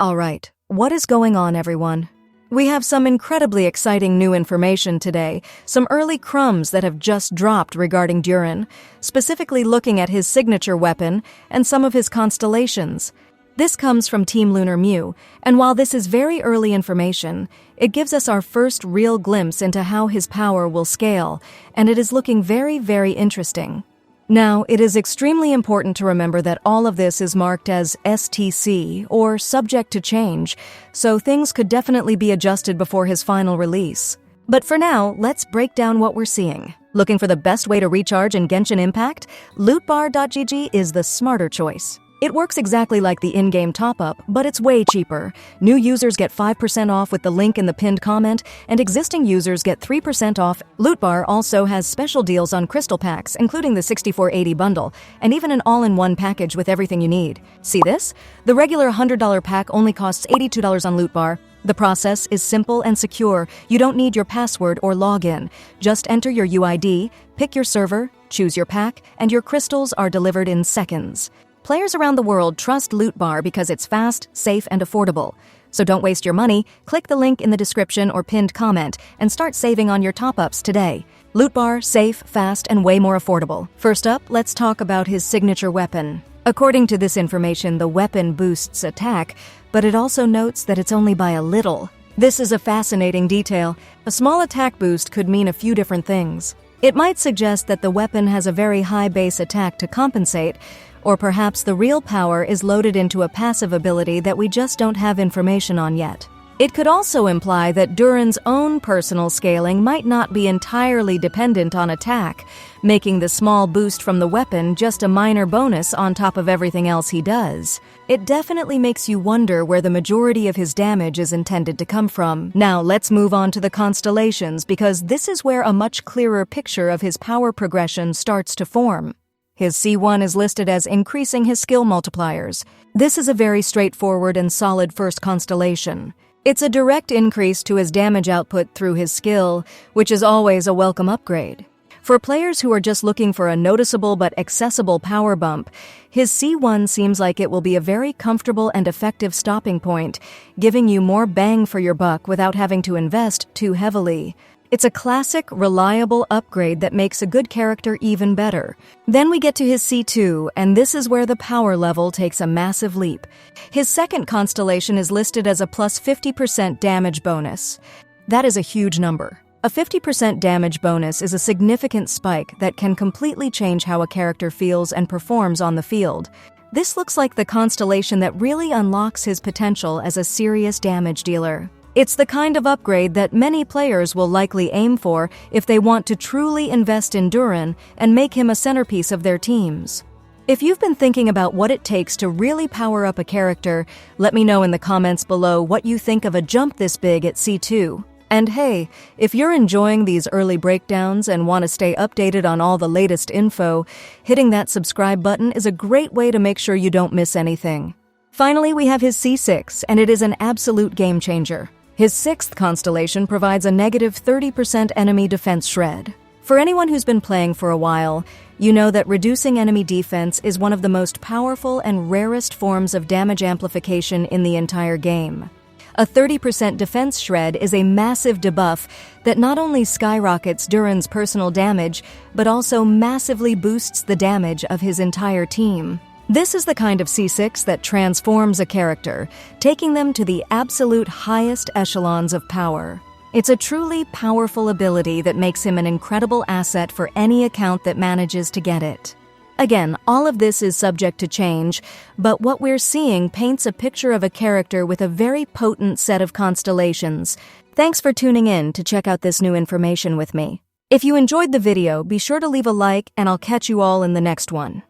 Alright, what is going on, everyone? We have some incredibly exciting new information today, some early crumbs that have just dropped regarding Durin, specifically looking at his signature weapon and some of his constellations. This comes from Team Lunar-Mew, and while this is very early information, it gives us our first real glimpse into how his power will scale, and it is looking very, very interesting. Now, it is extremely important to remember that all of this is marked as STC, or subject to change, so things could definitely be adjusted before his final release. But for now, let's break down what we're seeing. Looking for the best way to recharge in Genshin Impact? Lootbar.gg is the smarter choice. It works exactly like the in-game top-up, but it's way cheaper. New users get 5% off with the link in the pinned comment, and existing users get 3% off. Lootbar also has special deals on crystal packs, including the 6480 bundle, and even an all-in-one package with everything you need. See this? The regular $100 pack only costs $82 on Lootbar. The process is simple and secure. You don't need your password or login. Just enter your UID, pick your server, choose your pack, and your crystals are delivered in seconds. Players around the world trust Lootbar because it's fast, safe, and affordable. So don't waste your money, click the link in the description or pinned comment, and start saving on your top-ups today. Lootbar, safe, fast, and way more affordable. First up, let's talk about his signature weapon. According to this information, the weapon boosts attack, but it also notes that it's only by a little. This is a fascinating detail. A small attack boost could mean a few different things. It might suggest that the weapon has a very high base attack to compensate, or perhaps the real power is loaded into a passive ability that we just don't have information on yet. It could also imply that DURIN'S own personal scaling might not be entirely dependent on attack, making the small boost from the weapon just a minor bonus on top of everything else he does. It definitely makes you wonder where the majority of his damage is intended to come from. Now let's move on to the Constellations, because this is where a much clearer picture of his power progression starts to form. His C1 is listed as increasing his skill multipliers. This is a very straightforward and solid first constellation. It's a direct increase to his damage output through his skill, which is always a welcome upgrade. For players who are just looking for a noticeable but accessible power bump, his C1 seems like it will be a very comfortable and effective stopping point, giving you more bang for your buck without having to invest too heavily. It's a classic, reliable upgrade that makes a good character even better. Then we get to his C2, and this is where the power level takes a massive leap. His second constellation is listed as a plus 50% damage bonus. That is a huge number. A 50% damage bonus is a significant spike that can completely change how a character feels and performs on the field. This looks like the constellation that really unlocks his potential as a serious damage dealer. It's the kind of upgrade that many players will likely aim for if they want to truly invest in Durin and make him a centerpiece of their teams. If you've been thinking about what it takes to really power up a character, let me know in the comments below what you think of a jump this big at C2. And hey, if you're enjoying these early breakdowns and want to stay updated on all the latest info, hitting that subscribe button is a great way to make sure you don't miss anything. Finally, we have his C6, and it is an absolute game changer. His sixth constellation provides a negative 30% enemy defense shred. For anyone who's been playing for a while, you know that reducing enemy defense is one of the most powerful and rarest forms of damage amplification in the entire game. A 30% defense shred is a massive debuff that not only skyrockets Durin's personal damage, but also massively boosts the damage of his entire team. This is the kind of C6 that transforms a character, taking them to the absolute highest echelons of power. It's a truly powerful ability that makes him an incredible asset for any account that manages to get it. Again, all of this is subject to change, but what we're seeing paints a picture of a character with a very potent set of constellations. Thanks for tuning in to check out this new information with me. If you enjoyed the video, be sure to leave a like, and I'll catch you all in the next one.